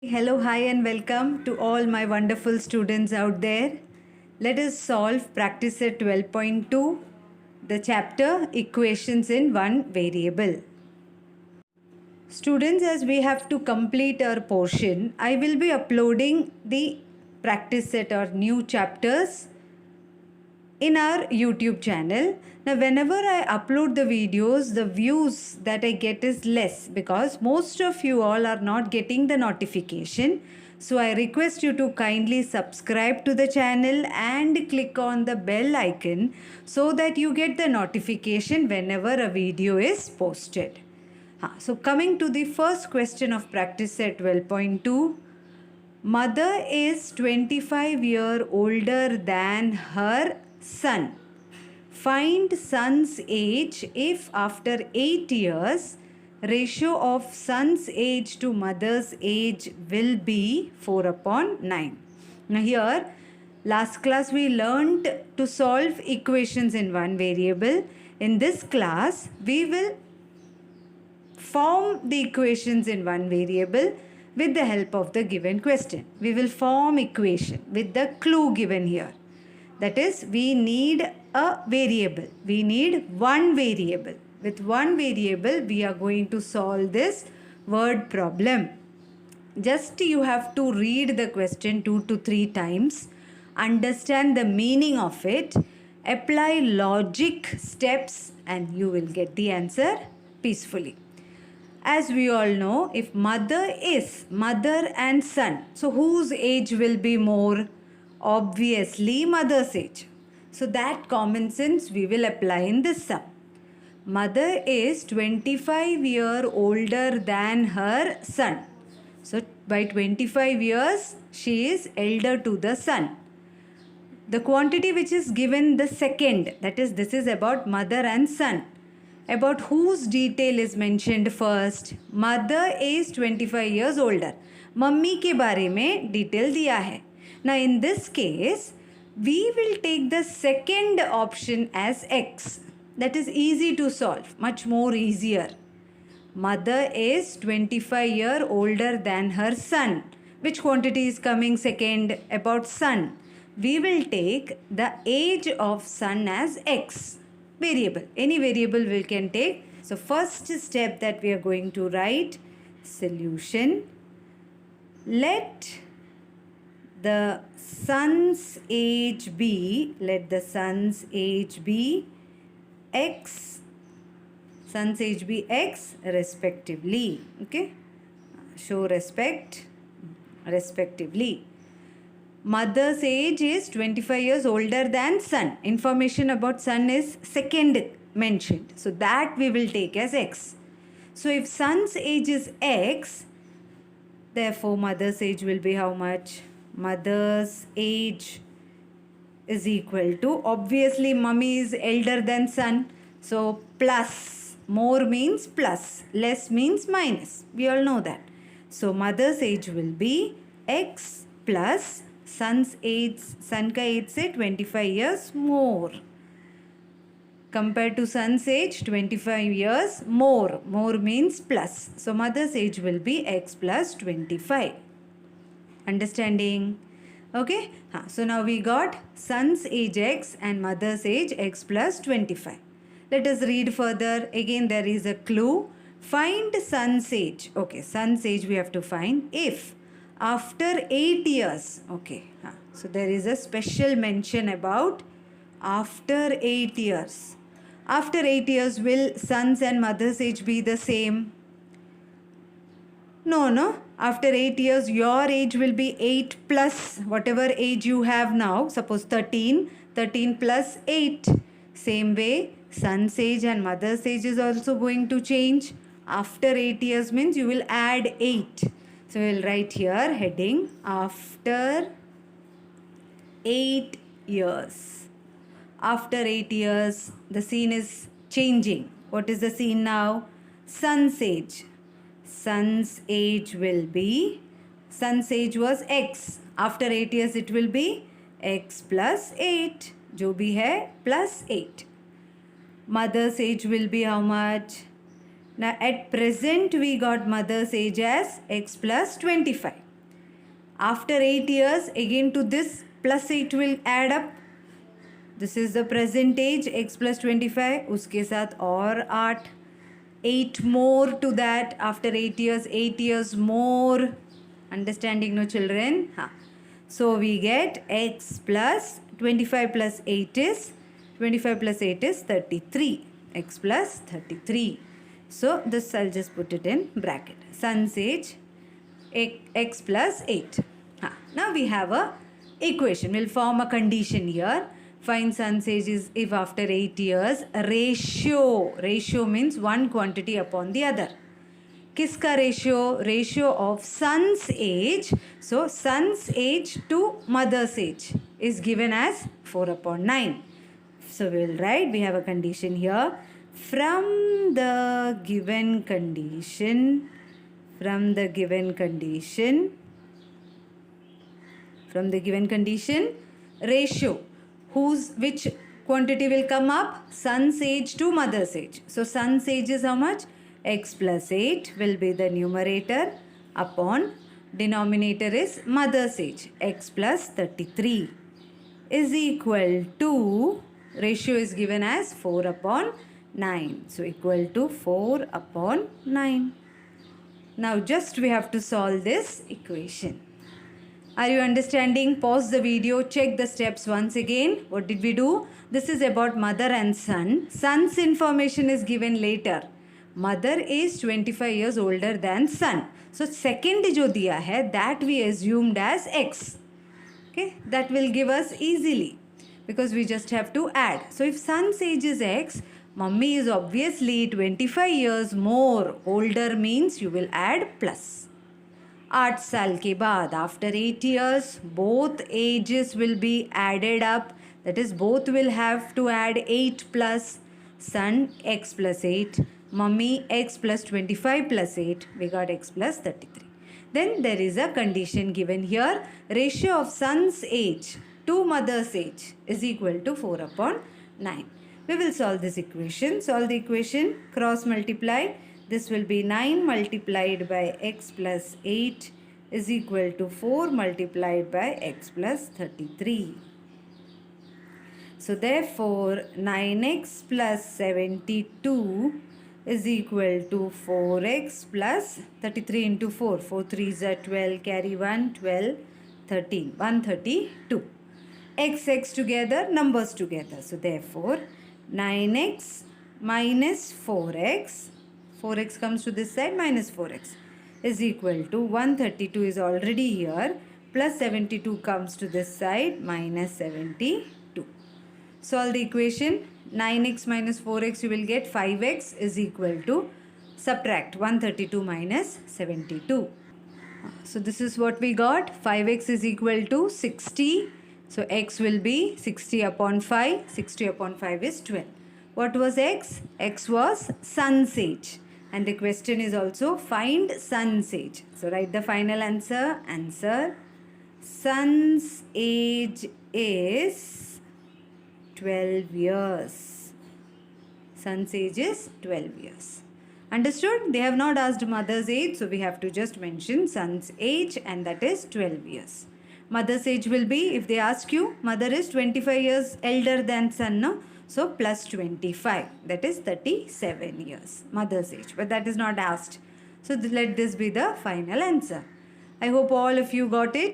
Hello, hi, and welcome to all my wonderful students out there. Let us solve practice set 12.2, the chapter Equations in One Variable. Students, as we have to complete our portion, I will be uploading the practice set or new chapters in our YouTube channel. Now, whenever I upload the videos, the views that I get is less because most of you all are not getting the notification. So, I request you to kindly subscribe to the channel and click on the bell icon so that you get the notification whenever a video is posted. So, coming to the first question of practice set 12.2. Mother is 25-year older than her son. Find son's age if after 8 years ratio of son's age to mother's age will be 4 upon 9. Now here last class we learned to solve equations in one variable. In this class we will form the equations in one variable with the help of the given question. We will form equation with the clue given here. That is, we need a variable. We need one variable. With one variable, we are going to solve this word problem. Just you have to read the question 2 to 3 times, understand the meaning of it, apply logic steps, and you will get the answer peacefully. As we all know, if mother is mother and son, so whose age will be more? Obviously, mother's age. So that common sense we will apply in this sum. Mother is 25-year older than her son. So by 25 years, she is elder to the son. The quantity which is given the second, that is, this is about mother and son. About whose detail is mentioned first? Mother is 25 years older. Mummy के बारे में detail दिया है. Now in this case, we will take the second option as X. That is easy to solve, much more easier. Mother is 25-year older than her son. Which quantity is coming second? About son. We will take the age of son as X. Variable. Any variable we can take. So first step that we are going to write, solution. Let the son's age be, X, son's age be X respectively. Okay. Show respect respectively. Mother's age is 25 years older than son. Information about son is second mentioned. So that we will take as X. So if son's age is X, therefore mother's age will be how much? Mother's age is equal to, obviously mummy is elder than son. So plus, more means plus, less means minus. We all know that. So mother's age will be X plus son's age, son का age से 25 years more. Compared to son's age, 25 years more. More means plus. So mother's age will be X plus 25. Understanding? Okay. So now we got son's age X and mother's age X plus 25. Let us read further. Again there is a clue. Find son's age. Okay. Son's age we have to find if after 8 years. Okay. So there is a special mention about after 8 years. After 8 years, will son's and mother's age be the same? No. After 8 years, your age will be 8 plus whatever age you have now. Suppose 13. 13 plus 8. Same way, son's age and mother's age is also going to change. After 8 years means you will add 8. So we will write here heading after 8 years. After 8 years, the scene is changing. What is the scene now? Son's age. Son's age will be, son's age was X. After 8 years, it will be X plus 8. जो भी है plus 8. Mother's age will be how much? Now at present we got mother's age as X plus 25. After 8 years, again to this plus 8 will add up. This is the present age, x plus 25. उसके साथ और 8. 8 more to that after 8 years. 8 years more. Understanding, no children? Haan. So we get x plus 25 plus 8 is 25 plus 8 is 33. X plus 33. So this I'll just put it in bracket. Son's age x plus 8. Now we have a equation. We'll form a condition here. Find son's age is if after 8 years ratio means one quantity upon the other. किसका ratio of son's age. So son's age to mother's age is given as 4 upon 9. So we will write, we have a condition here. From the given condition, ratio, which quantity will come up? Son's age to mother's age. So son's age is how much? X plus 8 will be the numerator upon denominator is mother's age, x plus 33 is equal to, ratio is given as 4 upon 9. So equal to 4 upon 9. Now just we have to solve this equation. Are you understanding? Pause the video, check the steps once again. What did we do? This is about mother and son. Son's information is given later. Mother is 25 years older than son. So second जो दिया है, that we assumed as x. Okay, that will give us easily because we just have to add. So if son's age is x, mummy is obviously 25 years more older, means you will add plus. 8 साल के बाद, after 8 years, both ages will be added up. That is, both will have to add 8 plus. Son x plus 8, mummy x plus 25 plus 8. We got x plus 33. Then there is a condition given here. Ratio of son's age to mother's age is equal to 4 upon 9. We will solve this equation. Solve the equation, cross multiply. This will be 9 multiplied by x plus 8 is equal to 4 multiplied by x plus 33. So therefore 9x plus 72 is equal to 4x plus 33 into 4. 4 3s are 12, carry 1, 12, 13, 132. X together, numbers together. So therefore 9x minus 4x, 4x comes to this side, minus 4x is equal to 132 is already here, plus 72 comes to this side, minus 72. Solve the equation. 9x minus 4x, you will get 5x is equal to, subtract 132 minus 72. So this is what we got. 5x is equal to 60. So x will be 60 upon 5. 60 upon 5 is 12. What was x? X was son's age. And the question is also find son's age. So write the final answer. Answer, son's age is 12 years. Son's age is 12 years. Understood? They have not asked mother's age, so we have to just mention son's age, and that is 12 years. Mother's age will be, if they ask you, mother is 25 years elder than son, no? So plus 25, that is 37 years, mother's age. But that is not asked. So let this be the final answer. I hope all of you got it.